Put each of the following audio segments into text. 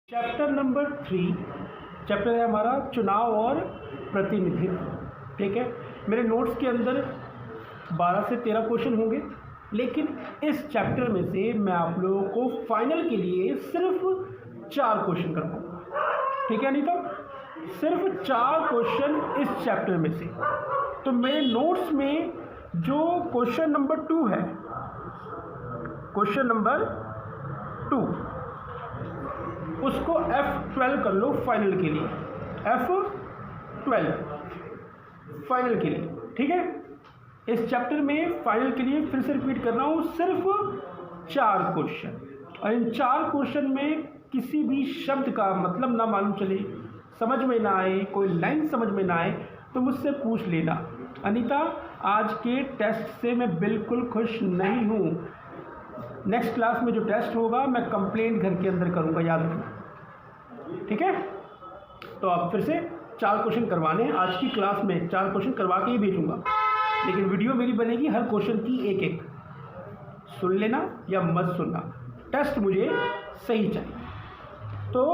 Chapter number 3 chapter है हमारा चुनाव और प्रतिनिधित्व। ठीक है, मेरे नोट्स के अंदर 12 से 13 क्वेश्चन होंगे, लेकिन इस चैप्टर में से मैं आप लोगों को फाइनल के लिए सिर्फ 4 क्वेश्चन करवाऊंगा। ठीक है अनीता, सिर्फ 4 क्वेश्चन इस चैप्टर में से। तो मेरे नोट्स में जो क्वेश्चन नंबर 2 है, क्वेश्चन नंबर 2 उसको F12 कर लो फाइनल के लिए, F12 फाइनल के लिए। ठीक है, इस चैप्टर में फाइनल के लिए फिर से रिपीट कर रहा हूँ, सिर्फ 4 क्वेश्चन, और इन 4 क्वेश्चन में किसी भी शब्द का मतलब ना मालूम चले, समझ में ना आए, कोई लाइन समझ में ना आए तो मुझसे पूछ लेना। अनीता, आज के टेस्ट से मैं बिल्कुल खुश नहीं हूँ। नेक्स्ट क्लास में जो टेस्ट होगा मैं कंप्लेंट घर के अंदर करूँगा, याद रखना। ठीक है, तो आप फिर से 4 क्वेश्चन करवाने हैं। आज की क्लास में 4 क्वेश्चन करवा के ही भेजूँगा, लेकिन वीडियो मेरी बनेगी हर क्वेश्चन की एक सुन लेना या मत सुनना, टेस्ट मुझे सही चाहिए। तो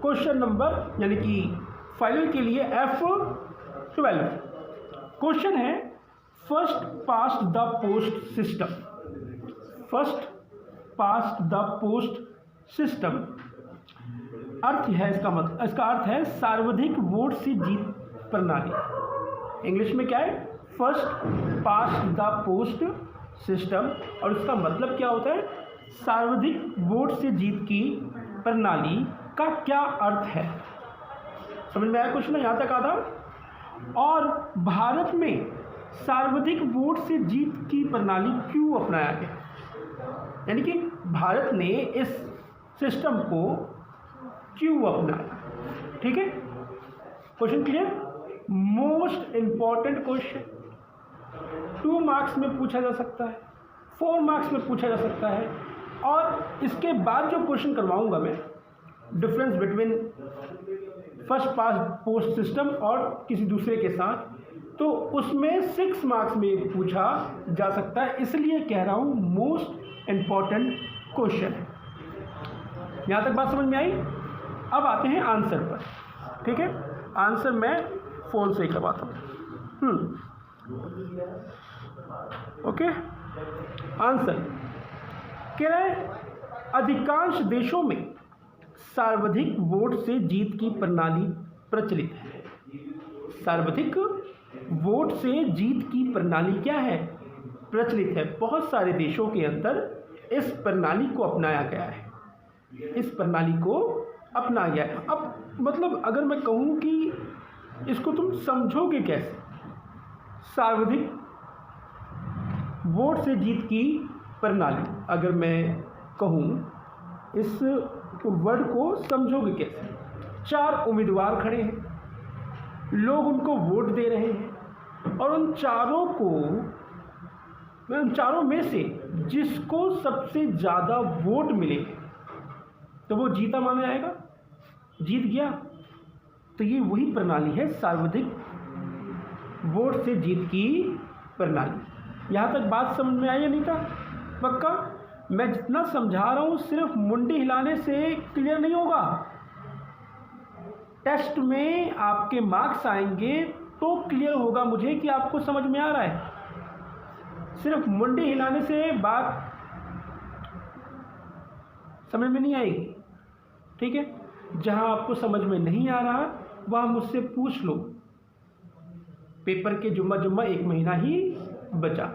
क्वेश्चन नंबर यानी कि फाइनल के लिए F12 क्वेश्चन है, first past the post system. First past the post system अर्थ है इसका अर्थ है सर्वाधिक वोट से जीत प्रणाली। इंग्लिश में क्या है? First past the post system, और इसका मतलब क्या होता है? सर्वाधिक वोट से जीत की प्रणाली का क्या अर्थ है? समझ में आया क्वेश्चन? यहाँ तक आता। और भारत में सर्वाधिक वोट से जीत की प्रणाली क्यों अपनाया गया, यानी कि भारत ने इस सिस्टम को क्यों अपनाया? ठीक है, question clear? Most important question, 2 marks में पूछा जा सकता है, 4 मार्क्स में पूछा जा सकता है। और इसके बाद जो क्वेश्चन करवाऊंगा मैं, difference between first past post system और किसी दूसरे के साथ, तो उसमें 6 मार्क्स में पूछा जा सकता है, इसलिए कह रहा हूँ मोस्ट इम्पॉर्टेंट क्वेश्चन है। यहाँ तक बात समझ में आई? अब आते हैं आंसर पर। ठीक है, आंसर मैं फ़ोन से ही करवाता हूँ। ओके, आंसर कह रहा है अधिकांश देशों में सर्वाधिक वोट से जीत की प्रणाली प्रचलित है। सर्वाधिक वोट से जीत की प्रणाली क्या है? प्रचलित है। बहुत सारे देशों के अंदर इस प्रणाली को अपनाया गया है, इस प्रणाली को अपनाया गया है। अब मतलब अगर मैं कहूँ कि इसको तुम समझोगे कैसे, सर्वाधिक वोट से जीत की प्रणाली, अगर मैं कहूँ इस वर्ड को समझोगे कैसे? 4 उम्मीदवार खड़े हैं, लोग उनको वोट दे रहे हैं, और उन चारों में से जिसको सबसे ज़्यादा वोट मिले तो वो जीता माना जाएगा, जीत गया। तो ये वही प्रणाली है, सर्वाधिक वोट से जीत की प्रणाली। यहाँ तक बात समझ में आई अनीता? पक्का? मैं जितना समझा रहा हूँ सिर्फ मुंडी हिलाने से क्लियर नहीं होगा। टेस्ट में आपके मार्क्स आएंगे तो क्लियर होगा मुझे कि आपको समझ में आ रहा है। सिर्फ मुंडी हिलाने से बात समझ में नहीं आएगी। ठीक है, जहां आपको समझ में नहीं आ रहा वहां मुझसे पूछ लो। पेपर के जुम्मा 1 महीना ही बचा।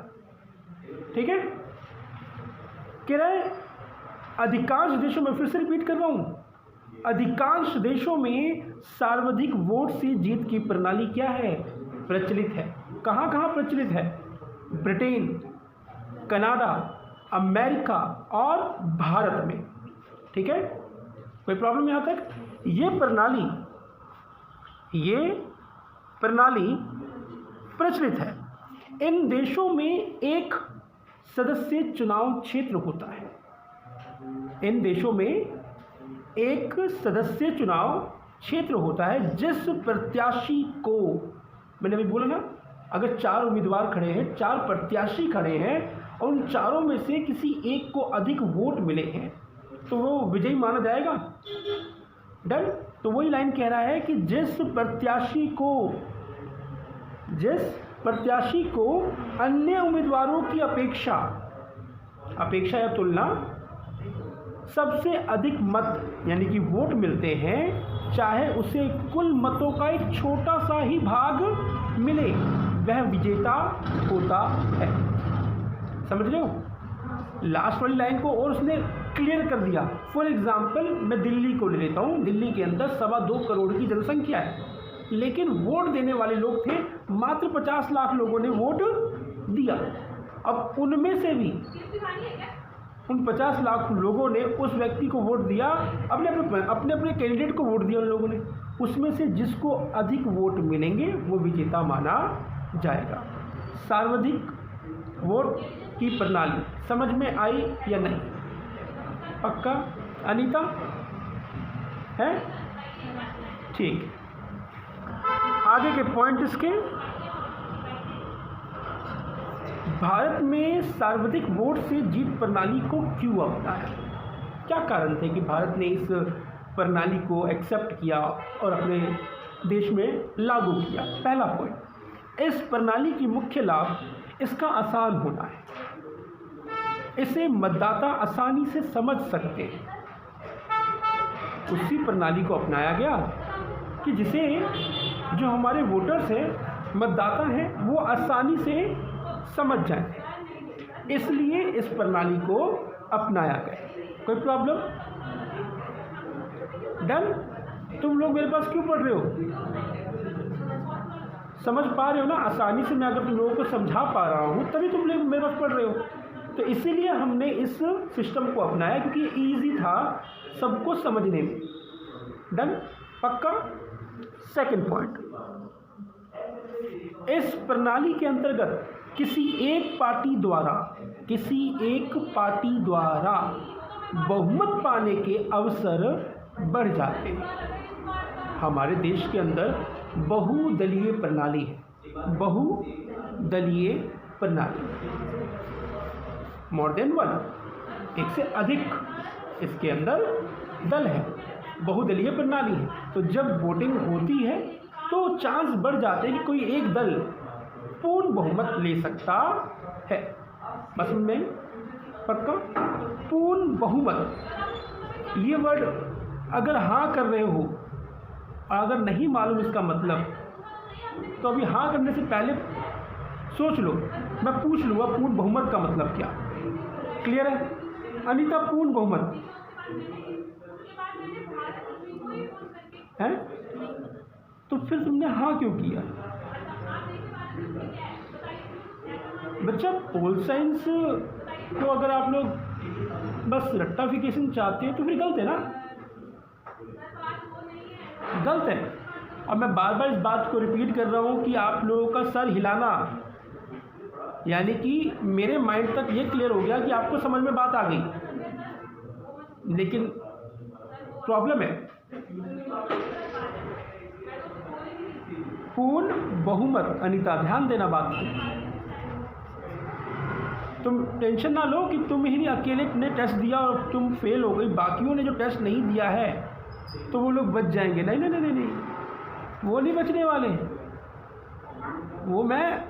ठीक है, कह रहा है अधिकांश देशों में, फिर से रिपीट कर रहा हूं, अधिकांश देशों में सर्वाधिक वोट से जीत की प्रणाली क्या है? प्रचलित है। कहाँ कहाँ प्रचलित है? ब्रिटेन, कनाडा, अमेरिका और भारत में। ठीक है, कोई प्रॉब्लम यहाँ तक? ये प्रणाली प्रचलित है। इन देशों में एक सदस्य चुनाव क्षेत्र होता है। इन देशों में एक सदस्य चुनाव क्षेत्र होता है, जिस प्रत्याशी को, मैंने अभी बोला ना, अगर 4 उम्मीदवार खड़े हैं, 4 प्रत्याशी खड़े हैं, और उन चारों में से किसी एक को अधिक वोट मिले हैं तो वो विजयी माना जाएगा। डन। तो वही लाइन कह रहा है कि जिस प्रत्याशी को अन्य उम्मीदवारों की अपेक्षा या तुलना सबसे अधिक मत यानी कि वोट मिलते हैं, चाहे उसे कुल मतों का एक छोटा सा ही भाग मिले, वह विजेता होता है। समझ रहे हो लास्ट वाली लाइन को? और उसने क्लियर कर दिया। फॉर एग्जाम्पल मैं दिल्ली को ले लेता हूँ। दिल्ली के अंदर 2.25 करोड़ की जनसंख्या है, लेकिन वोट देने वाले लोग थे मात्र 50 लाख लोगों ने वोट दिया। अब उनमें से भी उन 50 लाख लोगों ने उस व्यक्ति को वोट दिया, अपने अपने कैंडिडेट को वोट दिया उन लोगों ने। उसमें से जिसको अधिक वोट मिलेंगे वो विजेता माना जाएगा। सार्वधिक वोट की प्रणाली समझ में आई या नहीं? पक्का? अनीता है? ठीक। आगे के पॉइंट इसके, भारत में सर्वाधिक वोट से जीत प्रणाली को क्यों अपनाया? क्या कारण थे कि भारत ने इस प्रणाली को एक्सेप्ट किया और अपने देश में लागू किया? पहला पॉइंट, इस प्रणाली की मुख्य लाभ इसका आसान होना है। इसे मतदाता आसानी से समझ सकते हैं। उसी प्रणाली को अपनाया गया कि जिसे जो हमारे वोटर्स हैं, मतदाता हैं, वो आसानी से समझ जाए, इसलिए इस प्रणाली को अपनाया गया। कोई प्रॉब्लम? डन। तुम लोग मेरे पास क्यों पढ़ रहे हो? समझ पा रहे हो ना? आसानी से मैं अगर तुम लोगों को समझा पा रहा हूँ तभी तुम लोग मेरे पास पढ़ रहे हो। तो इसीलिए हमने इस सिस्टम को अपनाया क्योंकि ये ईजी था सबको समझने में। डन। पक्का? सेकंड पॉइंट, इस प्रणाली के अंतर्गत किसी एक पार्टी द्वारा बहुमत पाने के अवसर बढ़ जाते हैं। हमारे देश के अंदर बहुदलीय प्रणाली है। बहुदलीय प्रणाली, मोर देन वन, एक से अधिक इसके अंदर दल है, बहुदलीय प्रणाली है। तो जब वोटिंग होती है तो चांस बढ़ जाते हैं कि कोई एक दल पूर्ण बहुमत ले सकता है। बस में पक्का? पूर्ण बहुमत, ये वर्ड अगर हाँ कर रहे हो, अगर नहीं मालूम इसका मतलब, तो अभी हाँ करने से पहले सोच लो, मैं पूछ लूँगा पूर्ण बहुमत का मतलब क्या। क्लियर है? अनीता, पूर्ण बहुमत है? तो फिर तुमने हाँ क्यों किया? बच्चा, पोल साइंस को अगर आप लोग बस रट्टाफिकेशन चाहते हैं तो फिर गलत है ना? गलत है। और मैं बार बार इस बात को रिपीट कर रहा हूँ कि आप लोगों का सर हिलाना, यानी कि मेरे माइंड तक ये क्लियर हो गया कि आपको समझ में बात आ गई, लेकिन प्रॉब्लम है पूर्ण बहुमत। अनीता, ध्यान देना बात को। तुम टेंशन ना लो कि तुम ही अकेले ने टेस्ट दिया और तुम फेल हो गई, बाकियों ने जो टेस्ट नहीं दिया है तो वो लोग बच जाएंगे। नहीं नहीं नहीं नहीं, वो नहीं बचने वाले। वो मैं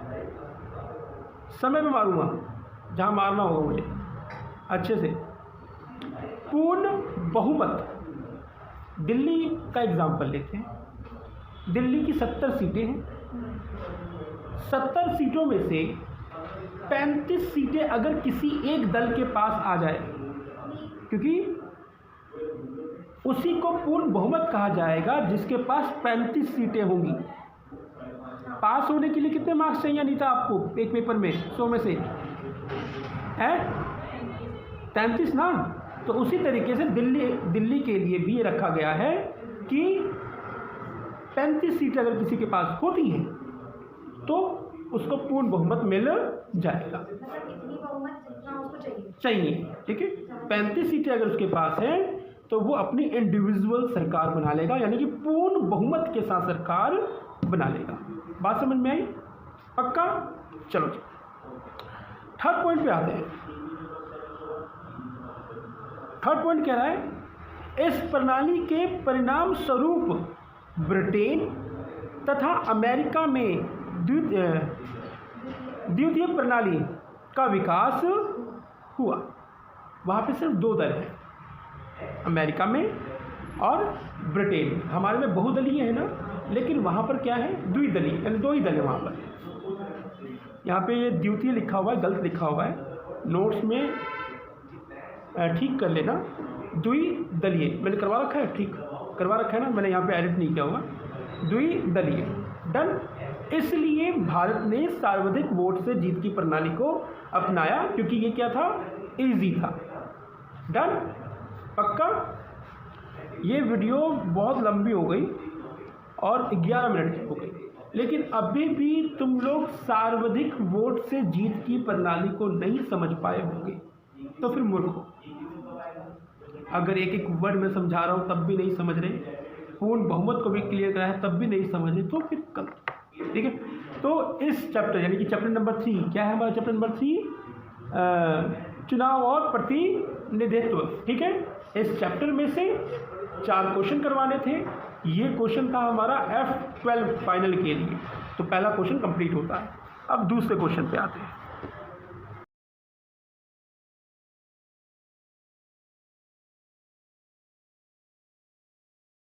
समय में मारूंगा जहाँ मारना होगा मुझे अच्छे से। पूर्ण बहुमत, दिल्ली का एग्जाम्पल लेते हैं। दिल्ली की 70 सीटें हैं। 70 सीटों में से 35 सीटें अगर किसी एक दल के पास आ जाए, क्योंकि उसी को पूर्ण बहुमत कहा जाएगा जिसके पास 35 सीटें होंगी। पास होने के लिए कितने मार्क्स चाहिए अनीता आपको एक पेपर में 100 में से? है 33 ना? तो उसी तरीके से दिल्ली के लिए भी ये रखा गया है कि 35 सीटें अगर किसी के पास होती हैं तो उसको पूर्ण बहुमत मिल जाएगा। चाहिए, ठीक है। 35 सीटें अगर उसके पास हैं तो वो अपनी इंडिविजुअल सरकार बना लेगा, यानी कि पूर्ण बहुमत के साथ सरकार बना लेगा। बात समझ में आई? पक्का? चलो थर्ड पॉइंट पे आते हैं। थर्ड पॉइंट कह रहा है इस प्रणाली के परिणाम स्वरूप ब्रिटेन तथा अमेरिका में द्वितीय प्रणाली का विकास हुआ। वहाँ पे सिर्फ दो दल हैं, अमेरिका में और ब्रिटेन। हमारे में बहुदलीय है ना, लेकिन वहाँ पर क्या है, द्विदलीय, यानी दो ही दल है वहाँ पर। यहाँ पे ये द्वितीय लिखा हुआ है, गलत लिखा हुआ है, नोट्स में ठीक कर लेना। द्विदलीय मैंने करवा रखा है, ठीक करवा रखा है ना, मैंने यहाँ पे एडिट नहीं किया हुआ। द्विदलीय डन। इसलिए भारत ने सार्वधिक वोट से जीत की प्रणाली को अपनाया, क्योंकि ये क्या था, इजी था। डन, पक्का। ये वीडियो बहुत लंबी हो गई और 11 मिनट की हो गई, लेकिन अभी भी तुम लोग सार्वधिक वोट से जीत की प्रणाली को नहीं समझ पाए होंगे, तो फिर मूर्ख हो। अगर एक एक वर्ड में समझा रहा हूँ तब भी नहीं समझ रहे, पूर्ण बहुमत को भी क्लियर करा है तब भी नहीं समझ रहे, तो फिर कल, ठीक है। तो इस चैप्टर यानी कि चैप्टर नंबर 3, क्या है हमारा चैप्टर नंबर 3, चुनाव और प्रतिनिधित्व, ठीक है। इस चैप्टर में से 4 क्वेश्चन करवाने थे। ये क्वेश्चन था हमारा F12 फाइनल के लिए, तो पहला क्वेश्चन कंप्लीट होता है। अब दूसरे क्वेश्चन पे आते हैं।